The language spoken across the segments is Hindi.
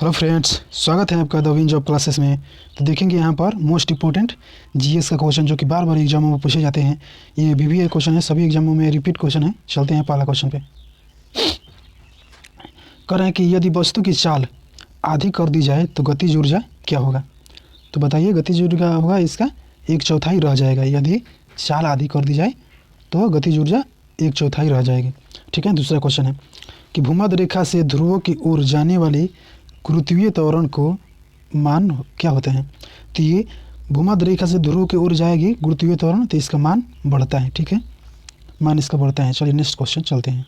हेलो फ्रेंड्स, स्वागत है आपका द विन जॉब क्लासेस में। तो देखेंगे यहाँ पर मोस्ट इंपॉर्टेंट जीएस का क्वेश्चन जो कि बार बार एग्जामों में पूछे जाते हैं। ये बीबीए क्वेश्चन है, सभी एग्जामों में रिपीट क्वेश्चन है। चलते हैं पहला क्वेश्चन पे। कह रहे हैं कि यदि वस्तु की चाल आधी कर दी जाए तो गतिज ऊर्जा क्या होगा। तो बताइए, गतिज ऊर्जा होगा इसका 1/4 रह जाएगा। यदि चाल आधी कर दी जाए तो गतिज ऊर्जा 1/4 रह जाएगी। ठीक है। दूसरा क्वेश्चन है कि भूमध्य रेखा से ध्रुवों की ओर जाने वाली गुरुत्वीय त्वरण को मान क्या होते हैं। तो ये भूमध्य रेखा से ध्रुव की ओर जाएगी गुरुत्वीय त्वरण, तो इसका मान बढ़ता है। ठीक है, मान इसका बढ़ता है। चलिए नेक्स्ट क्वेश्चन चलते हैं।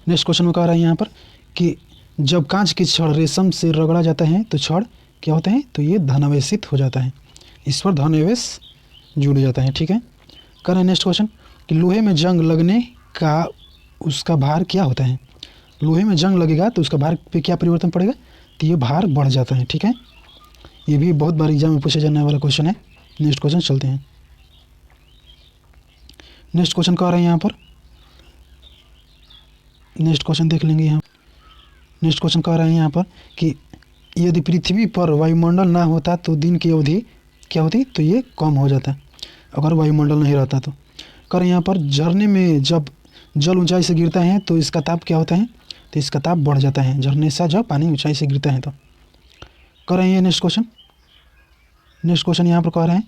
नेक्स्ट क्वेश्चन में कह रहा है यहाँ पर कि जब कांच की छड़ रेशम से रगड़ा जाता है तो छड़ क्या होता है, तो ये धनावेशित हो जाता है। इस पर धनावेश जुड़ जाता है। ठीक है। कह रहे हैं नेक्स्ट क्वेश्चन कि लोहे में जंग लगने का उसका भार क्या होता है। लोहे में जंग लगेगा तो उसका भार पे क्या परिवर्तन पड़ेगा, तो ये भार बढ़ जाता है। ठीक है, ये भी बहुत बार एग्जाम में पूछे जाने वाला क्वेश्चन है। नेक्स्ट क्वेश्चन चलते हैं। नेक्स्ट क्वेश्चन कह रहे हैं यहाँ पर, नेक्स्ट क्वेश्चन देख लेंगे यहाँ। नेक्स्ट क्वेश्चन कह रहे हैं यहाँ पर कि यदि पृथ्वी पर वायुमंडल ना होता तो दिन की अवधि क्या होती, तो ये कम हो जाता अगर वायुमंडल नहीं रहता तो। कह रहे हैं यहाँ पर झरने में जब जल ऊंचाई से गिरता है तो इसका ताप क्या होता है, तो इसका ताप बढ़ जाता है। झरने से जब पानी ऊंचाई से गिरता है तो। कर रहे हैं नेक्स्ट क्वेश्चन। नेक्स्ट क्वेश्चन यहाँ पर कह रहे हैं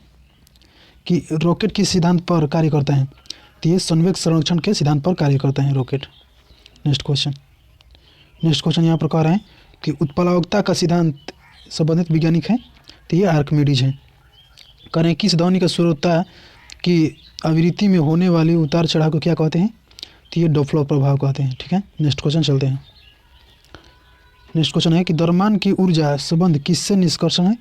कि रॉकेट किस सिद्धांत पर कार्य करता है, तो ये संवेग संरक्षण के सिद्धांत पर कार्य करता है rocket. Next question. Next question यहाँ पर कह रहे हैं कि उत्प्लावकता का सिद्धांत संबंधित वैज्ञानिक है, तो ये आर्किमिडीज है। कह रहे हैं किस ध्वनि का श्रोता की आवृत्ति में होने वाली उतार चढ़ाव को क्या कहते हैं, तो ये डॉप्लर प्रभाव कहते हैं। ठीक है। नेक्स्ट क्वेश्चन चलते हैं। नेक्स्ट क्वेश्चन है कि द्रव्यमान की ऊर्जा संबंध किससे निष्कर्षण है,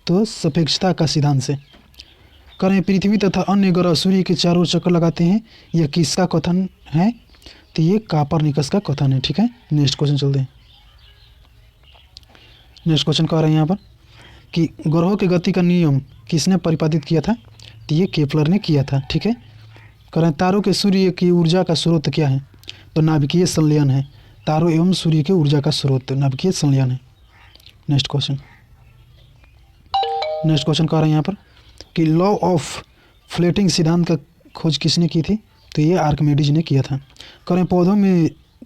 तो सापेक्षता का सिद्धांत से। कह रहे हैं पृथ्वी तथा अन्य ग्रह सूर्य के चारों ओर चक्कर लगाते हैं, यह किसका कथन है, तो ये कोपरनिकस का कथन है। ठीक है। नेक्स्ट क्वेश्चन चलते हैं। नेक्स्ट क्वेश्चन कह रहे हैं यहाँ पर कि ग्रहों की गति का नियम किसने प्रतिपादित किया था, तो ये केपलर ने किया था। ठीक है। कह रहे हैं तारों के सूर्य की ऊर्जा का स्रोत क्या है, तो नाभिकीय संलयन है। तारों एवं सूर्य के ऊर्जा का स्रोत नाभिकीय संलयन है। Next question. नेक्स्ट क्वेश्चन कह रहे हैं यहाँ पर कि लॉ ऑफ फ्लेटिंग सिद्धांत का खोज किसने की थी, तो ये आर्किमिडीज ने किया था। कह रहे हैं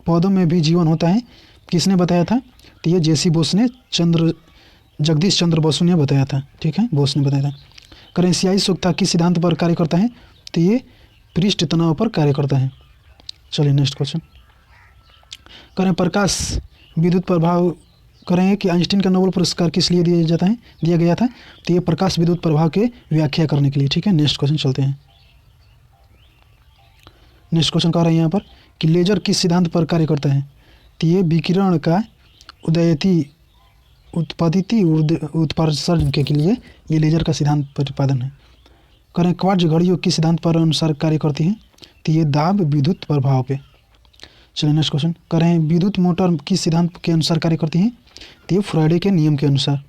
पौधों में भी जीवन होता है, किसने बताया था, तो ये जेसी बोस ने जगदीश चंद्र बसु ने बताया था। ठीक है, बोस ने बताया था। कह रहे हैं सियाही सूखता किस सिद्धांत पर कार्य करता है, तो ये पृष्ठ तनाव पर कार्य करता है। चलिए नेक्स्ट क्वेश्चन। करें प्रकाश विद्युत प्रभाव, करें कि आइंस्टीन का नोबेल पुरस्कार किस लिए दिया गया था, तो ये प्रकाश विद्युत प्रभाव के व्याख्या करने के लिए। ठीक है। नेक्स्ट क्वेश्चन चलते हैं। नेक्स्ट क्वेश्चन कह रहे हैं यहाँ पर कि लेजर किस सिद्धांत पर कार्य करता है, तो ये विकिरण का उत्पादित उत्सर्जन के लिए ये लेजर का सिद्धांत प्रतिपादन है। करें क्वार्ट्ज घड़ियों किस सिद्धांत पर अनुसार कार्य करती हैं, तो ये दाब विद्युत प्रभाव पे। चलिए नेक्स्ट क्वेश्चन। करें विद्युत मोटर किस सिद्धांत के अनुसार कार्य करती हैं, तो ये फ्राइडे के नियम के अनुसार।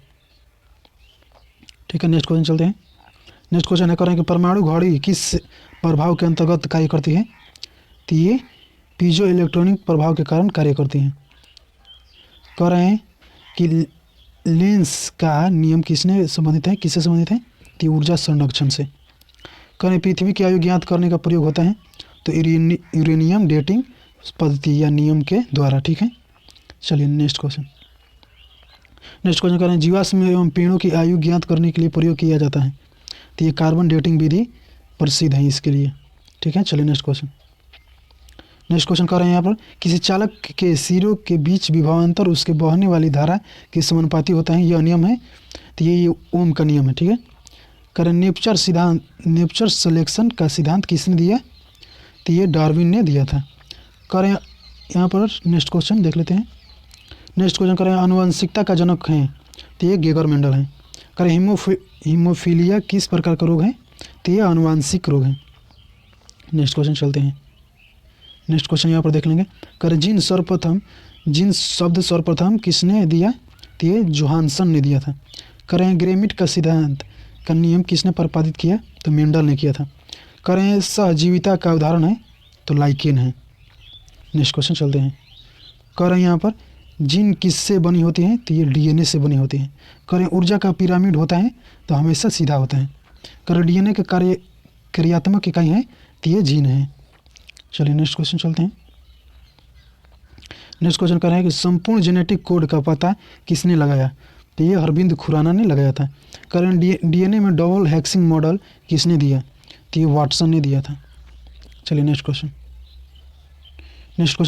ठीक है। नेक्स्ट क्वेश्चन चलते हैं। नेक्स्ट क्वेश्चन है करें कि परमाणु घड़ी किस प्रभाव के अंतर्गत कार्य करती है, तो ये पीजो इलेक्ट्रॉनिक प्रभाव के कारण कार्य करती हैं। कह रहे हैं कि लेंस का नियम किससे संबंधित है, तो ऊर्जा संरक्षण से। करें पृथ्वी की आयु ज्ञात करने का प्रयोग होता है, तो यूरेनियम डेटिंग पद्धति या नियम के द्वारा। ठीक है। चलिए नेक्स्ट क्वेश्चन। नेक्स्ट क्वेश्चन करें जीवाश्म एवं पेड़ों की आयु ज्ञात करने के लिए प्रयोग किया जाता है, तो ये कार्बन डेटिंग विधि प्रसिद्ध है इसके लिए। ठीक है। चलिए नेक्स्ट क्वेश्चन। नेक्स्ट क्वेश्चन कर रहे हैं यहाँ पर किसी चालक के सिरों के बीच विभवांतर उसके बहने वाली धारा के समानुपाती होता है, यह नियम है, तो ये ओम का नियम है। ठीक है। करें नेपचर सिलेक्शन का सिद्धांत किसने दिया, तो ये डार्विन ने दिया था। करें यहाँ पर नेक्स्ट क्वेश्चन देख लेते हैं। नेक्स्ट क्वेश्चन करें आनुवंशिकता का जनक हैं, तो ये गेगर मेंडल हैं। करें हीमोफीलिया किस प्रकार का रोग है, तो ये आनुवंशिक रोग है। नेक्स्ट क्वेश्चन चलते हैं। नेक्स्ट क्वेश्चन यहाँ पर देख लेंगे। करें जिन शब्द सर्वप्रथम किसने दिया, तो ये जोहानसन ने दिया था। करें ग्रेमिट का सिद्धांत का नियम किसने प्रतिपादित किया, तो मेंडल ने किया था। करें सहजीविता का उदाहरण है, तो लाइकेन है। नेक्स्ट क्वेश्चन चलते हैं। कह रहे हैं यहाँ पर जीन किससे बनी होती हैं? तो ये डीएनए से बनी होती हैं। करें ऊर्जा का पिरामिड होता है तो हमेशा सीधा होता है। करें डीएनए के क्रियात्मक इकाई है तो ये जीन है। चलिए नेक्स्ट क्वेश्चन चलते हैं। नेक्स्ट क्वेश्चन कर रहे हैं कि संपूर्ण जेनेटिक कोड का पता किसने लगाया? तो ये अरविंद खुराना ने लगाया था। करें डीएनए में डबल हेक्सिंग मॉडल किसने दिया? तो ये वाटसन ने दिया था। चलिए नेक्स्ट क्वेश्चन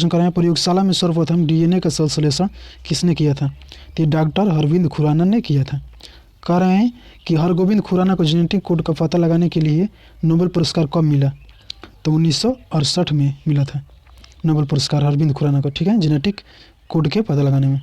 कर रहे हैं प्रयोगशाला में सर्वप्रथम डीएनए का संश्लेषण किसने किया था? तो ये डॉक्टर अरविंद खुराना ने किया था। कह रहे हैं कि हरगोविंद खुराना को जेनेटिक कोड का पता लगाने के लिए नोबेल पुरस्कार कब मिला? तो 1968 में मिला था नोबेल पुरस्कार अरविंद खुराना को, ठीक है, जेनेटिक कोड के पता लगाने में।